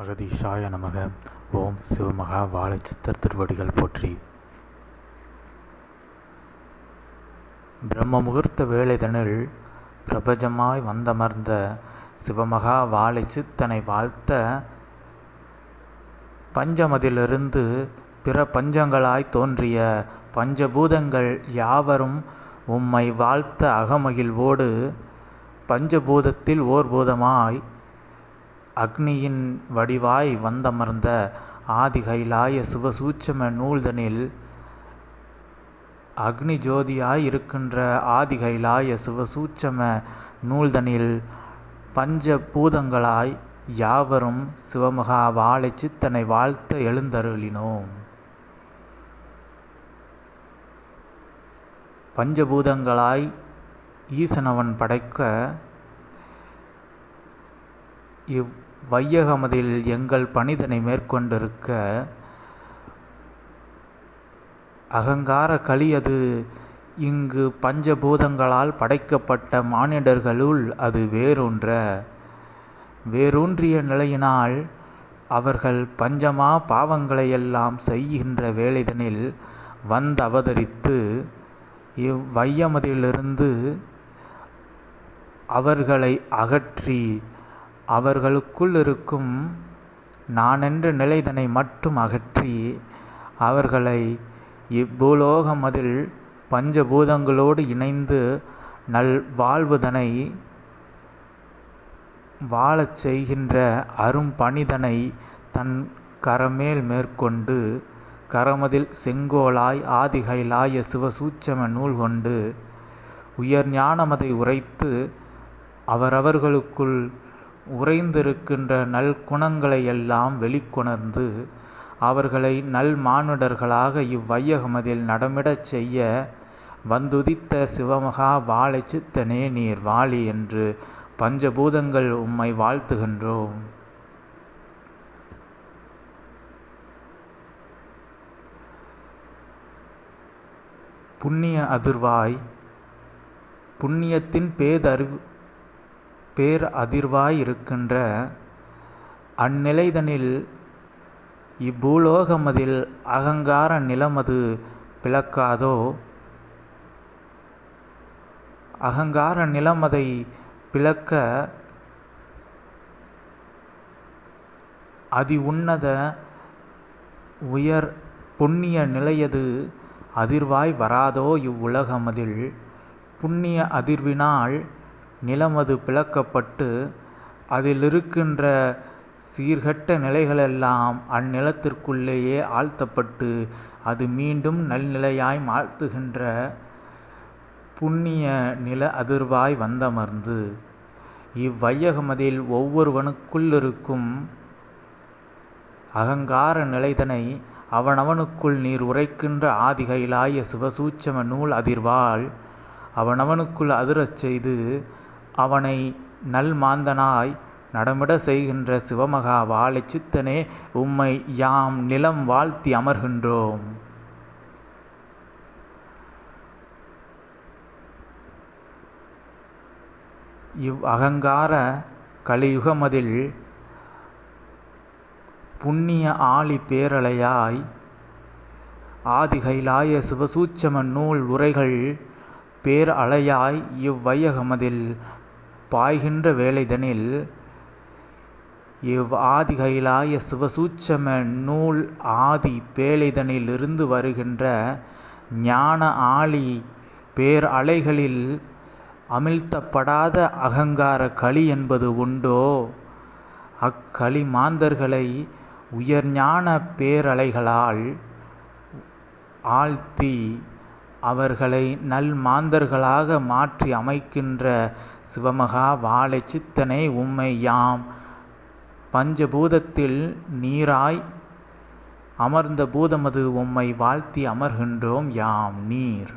அகதீஷாய நமக. ஓம் சிவமகா வாழைச்சித்தர் திருவடிகள் போற்றி. பிரம்ம முகூர்த்த வேளைதனில் பிரபஞ்சமாய் வந்தமர்ந்த சிவமகா வாழைச்சித்தனை வாழ்த்த பஞ்சமதிலிருந்து பிற பஞ்சங்களாய் தோன்றிய பஞ்சபூதங்கள் யாவரும் உம்மை வாழ்த்த அகமகிழ்வோடு பஞ்சபூதத்தில் ஓர் பூதமாய் அக்னியின் வடிவாய் வந்தமர்ந்த ஆதிகைலாய சிவசூட்சம நூல்தனில் அக்னி ஜோதியாய் இருக்கின்ற ஆதிகைலாய சிவசூட்சம நூல்தனில் பஞ்சபூதங்களாய் யாவரும் சிவமகா வாழைச்சித்தனை வாழ்த்த எழுந்தருளினோம். பஞ்சபூதங்களாய் ஈசனவன் படைக்க இவ்வையகமதில் எங்கள் பணிதனை மேற்கொண்டிருக்க அகங்கார களியது இங்கு பஞ்சபூதங்களால் படைக்கப்பட்ட மானிடர்களுள் அது வேரூன்றிய நிலையினால் அவர்கள் பஞ்சமா பாவங்களையெல்லாம் செய்கின்ற வேளைதனில் அவதரித்து இவ்வையமதிலிருந்து அவர்களை அகற்றி அவர்களுக்குள் இருக்கும் நானென்ற நிலைதனை மட்டும் அகற்றி அவர்களை இப்பூலோகமதில் பஞ்சபூதங்களோடு இணைந்து நல்வாழ்வுதனை வாழச் செய்கின்ற அரும்பணிதனை தன் கரமேல் மேற்கொண்டு கரமதில் செங்கோலாய் ஆதிகைலாய சிவசூட்சம நூல் கொண்டு உயர் ஞானமதை உரைத்து அவரவர்களுக்குள் உறைந்திருக்கின்ற நல்குணங்களையெல்லாம் வெளிக்கொணர்ந்து அவர்களை நல் மானுடர்களாக இவ்வையகமதில் நடமிடச் செய்ய வந்துதித்த சிவமகா வாழைச்சித்தனே நீர் வாழி என்று பஞ்சபூதங்கள் உம்மை வாழ்த்துகின்றோம். புண்ணிய அதிர்வாய் புண்ணியத்தின் பேர் அதிர்வாய் இருக்கின்ற அந்நிலைதனில் இப்பூலோகமதில் அகங்கார நிலமது பிளக்காதோ? அகங்கார நிலமதை பிளக்க அதி உன்னத உயர் புண்ணிய நிலையது அதிர்வாய் வராதோ? இவ்வுலகமதில் புண்ணிய அதிர்வினால் நிலமது பிளக்கப்பட்டு அதிலிருக்கின்ற சீர்கெட்ட நிலைகளெல்லாம் அந்நிலத்திற்குள்ளேயே ஆழ்த்தப்பட்டு அது மீண்டும் நல்நிலையாய் மாழ்த்துகின்ற புண்ணிய நில அதிர்வாய் வந்தமர்ந்து இவ்வையகமதில் ஒவ்வொருவனுக்குள்ளிருக்கும் அகங்கார நிலைதனை அவனவனுக்குள் நீர் உரைக்கின்ற ஆதிகைலாய சிவசூட்சம நூல் அதிர்வால் அவனவனுக்குள் அதிரச் செய்து அவனை நல்மாந்தனாய் நடமிட செய்கின்ற சிவமகா வாழைச்சித்தனே உம்மை யாம் நிலம் வாழ்த்தி அமர்கின்றோம். இவ் அகங்கார கலியுகமதில் புண்ணிய ஆழி பேரலையாய் ஆதிகைலாய சிவசூட்சம நூல் உரைகள் பேர் அலையாய் இவ்வையகமதில் பாய்கின்ற வேளைதனில் இவ் ஆதிகைலாய சிவசூட்சம நூல் ஆதி பேழைதனிலிருந்து வருகின்ற ஞான ஆழி பேர் அலைகளில் அமிழ்த்தப்படாத அகங்கார களி என்பது உண்டோ? அக்களி மாந்தர்களை உயர் ஞான பேரலைகளால் ஆழ்த்தி அவர்களை நல் மாந்தர்களாக மாற்றி அமைக்கின்ற சிவமகா வாழைச்சித்தனை உம்மை யாம் பஞ்சபூதத்தில் நீராய் அமர்ந்த பூதமது உம்மை வாழ்த்தி அமர்கின்றோம். யாம் நீர்.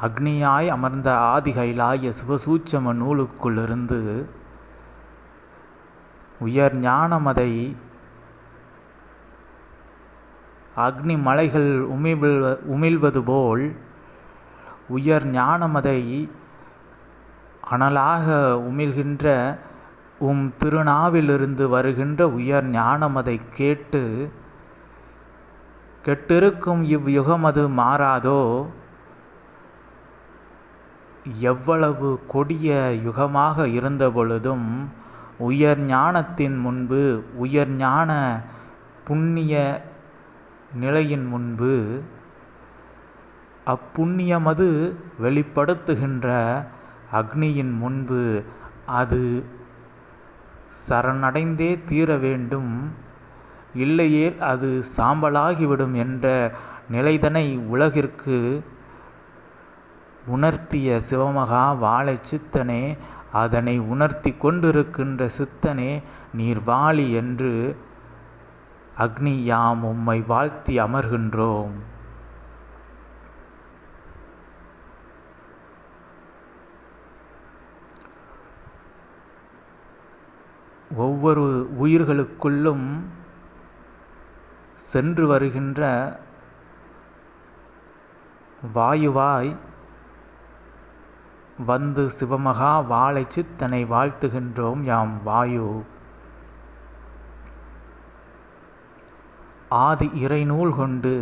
அக்னியாய் அமர்ந்த ஆதிகைலாய சிவசூட்சம நூலுக்குள்ளிருந்து உயர் ஞானமதை அக்னி மலைகள் உமிழ்வது போல் உயர் ஞானமதை அனலாக உமிழ்கின்ற உம் திருநாவிலிருந்து வருகின்ற உயர் ஞானமதை கேட்டு கெட்டிருக்கும் இவ்யுகமது மாறாதோ? எவ்வளவு கொடிய யுகமாக இருந்த பொழுதும் உயர் ஞானத்தின் முன்பு, உயர் ஞான புண்ணிய நிலையின் முன்பு, அப்புண்ணியமது வெளிப்படுத்துகின்ற அக்னியின் முன்பு அது சரணடைந்தே தீர வேண்டும், இல்லையேல் அது சாம்பலாகிவிடும் என்ற நிலைதனை உலகிற்கு உணர்த்திய சிவமகா வாழை சித்தனே, அதனை உணர்த்தி கொண்டிருக்கின்ற சித்தனே நீர் வாழி என்று அக்னி யாம் உம்மை வாழ்த்தி அமர்கின்றோம். ஒவ்வொரு உயிர்களுக்குள்ளும் சென்று வருகின்ற வாயுவாய் வந்து சிவமகா வாழை சித்தனை வாழ்த்துகின்றோம் யாம் வாயு. ஆதி இறைநூல் கொண்டு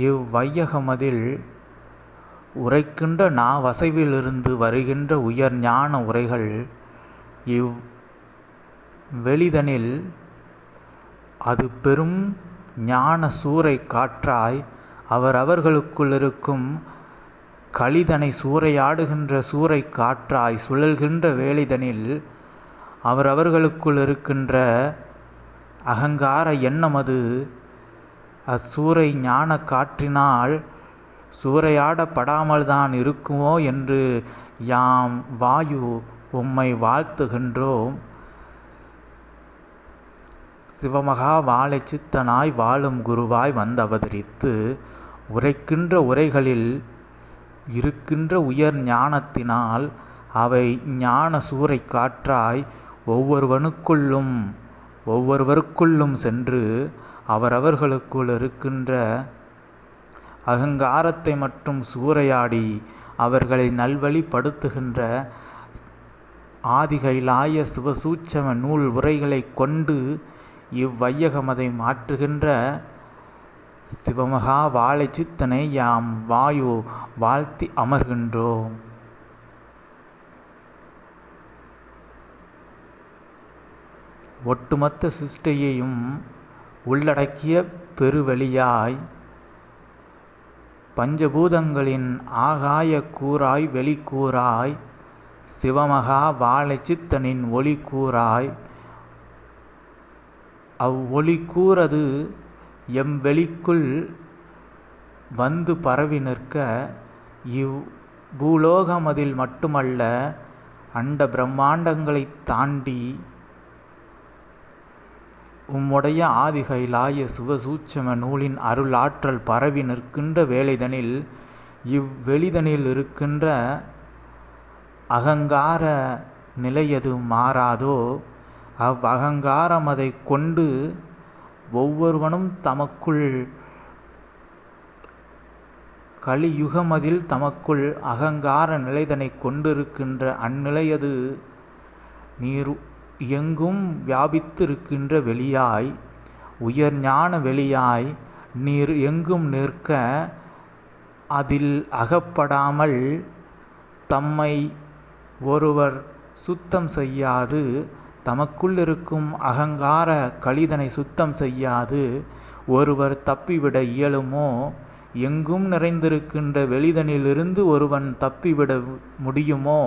இவ்வையகமதில் உரைக்கின்ற நாவசைவிலிருந்து வருகின்ற உயர் ஞான உரைகள் இவ் வெளிதனில் அது பெரும் ஞான சூறை காற்றாய் அவர்களுக்குள் இருக்கும் களிதனை சூறையாடுகின்ற சூறை காற்றாய் சுழல்கின்ற வேளிதனில் அவர்களுக்குள் இருக்கின்ற அகங்கார எண்ணமது அச்சூறை ஞான காற்றினால் சூறையாடப்படாமல் தான் இருக்குமோ என்று யாம் வாயு உம்மை வாழ்த்துகின்றோம். சிவமகா வாழை சித்தனாய் வாழும் குருவாய் வந்தவதரித்து உரைக்கின்ற உரைகளில் இருக்கின்ற உயர் ஞானத்தினால் அவை ஞான சூறை காற்றாய் ஒவ்வொருவருக்குள்ளும் சென்று அவர்களுக்குள் இருக்கின்ற அகங்காரத்தை மட்டும் சூறையாடி அவர்களை நல்வழிப்படுத்துகின்ற ஆதிகைலாய சிவசூட்சம நூல் உரைகளை கொண்டு இவ்வையகமதை மாற்றுகின்ற சிவமகா வாழை சித்தனை யாம் வாயு வாழ்த்தி அமர்கின்றோம். ஒட்டுமொத்த சிருஷ்டியையும் உள்ளடக்கிய பெருவெளியாய் பஞ்சபூதங்களின் ஆகாய கூறாய் வெளிக்கூறாய் சிவமகா வாழை சித்தனின் ஒளி கூறாய் அவ்வொளி கூறது எம் வெளிக்குள் வந்து பரவி நிற்க இவ் பூலோகமதில் மட்டுமல்ல அண்ட பிரம்மாண்டங்களை தாண்டி உம்முடைய ஆதிகைலாய சிவசூட்சம நூலின் அருளாற்றல் பரவி நிற்கின்ற வேளைதனில் இவ்வெளிதனில் இருக்கின்ற அகங்கார நிலையது மாறாதோ? அவ்வகங்காரம் அதை கொண்டு ஒவ்வொருவனும் தமக்குள் கலியுகமதில் தமக்குள் அகங்கார நிலைதனை கொண்டிருக்கின்ற அந்நிலையது நீர் எங்கும் வியாபித்திருக்கின்ற வெளியாய் உயர் ஞான வெளியாய் நீர் எங்கும் நிற்க அதில் அகப்படாமல் தம்மை ஒருவர் சுத்தம் செய்யாது, தமக்குள் இருக்கும் அகங்கார கலிதனை சுத்தம் செய்யாது ஒருவர் தப்பிவிட இயலுமோ? எங்கும் நிறைந்திருக்கின்ற வெளிதனிலிருந்து ஒருவன் தப்பிவிட முடியுமோ?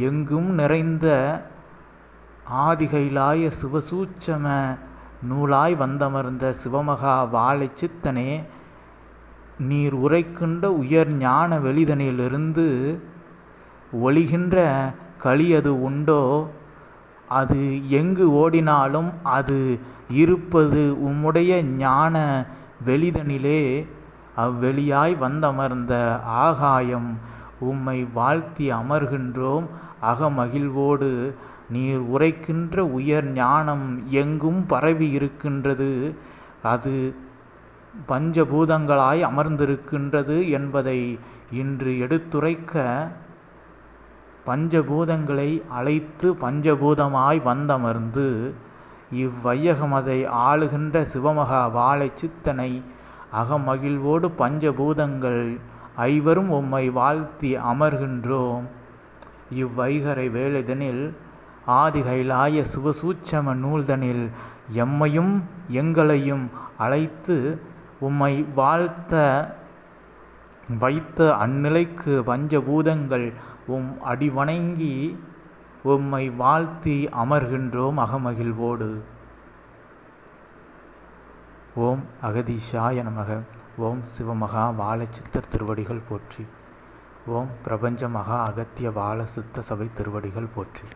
எங்கும் நிறைந்த ஆதிகைலாய சிவசூட்சம நூலாய் வந்தமர்ந்த சிவமகா வாழை சித்தனே, நீர் உரைக்கின்ற உயர் ஞான வெளிதனிலிருந்து ஒளிகின்ற களியது உண்டோ? அது எங்கு ஓடினாலும் அது இருப்பது உம்முடைய ஞான வெளிதனிலே. அவ்வெளியாய் வந்தமர்ந்த ஆகாயம் உம்மை வாழ்த்தி அமர்கின்றோம் அகமகிழ்வோடு. நீர் உரைக்கின்ற உயர் ஞானம் எங்கும் பரவி இருக்கின்றது, அது பஞ்சபூதங்களாய் அமர்ந்திருக்கின்றது என்பதை இன்று எடுத்துரைக்க பஞ்சபூதங்களை அழைத்து பஞ்சபூதமாய் வந்தமர்ந்து இவ்வையகமதை ஆளுகின்ற சிவமகா வாழை சித்தனை அகமகிழ்வோடு பஞ்சபூதங்கள் ஐவரும் உம்மை வாழ்த்தி அமர்கின்றோம். இவ்வைகரை வேளைதனில் ஆதிகைலாய சிவசூட்சம நூல்தனில் எம்மையும் எங்களையும் அழைத்து உம்மை வாழ்த்த வைத்த அந்நிலைக்கு பஞ்சபூதங்கள் உம் அடிவணங்கி உம்மை வாழ்த்தி அமர்கின்றோம் அகமகிழ்வோடு. ஓம் அகதீஷாய நமக. ஓம் சிவமகா வாழை சித்தர் திருவடிகள் போற்றி. ஓம் பிரபஞ்ச மகா அகத்திய வாழ சித்த சபை திருவடிகள் போற்றி.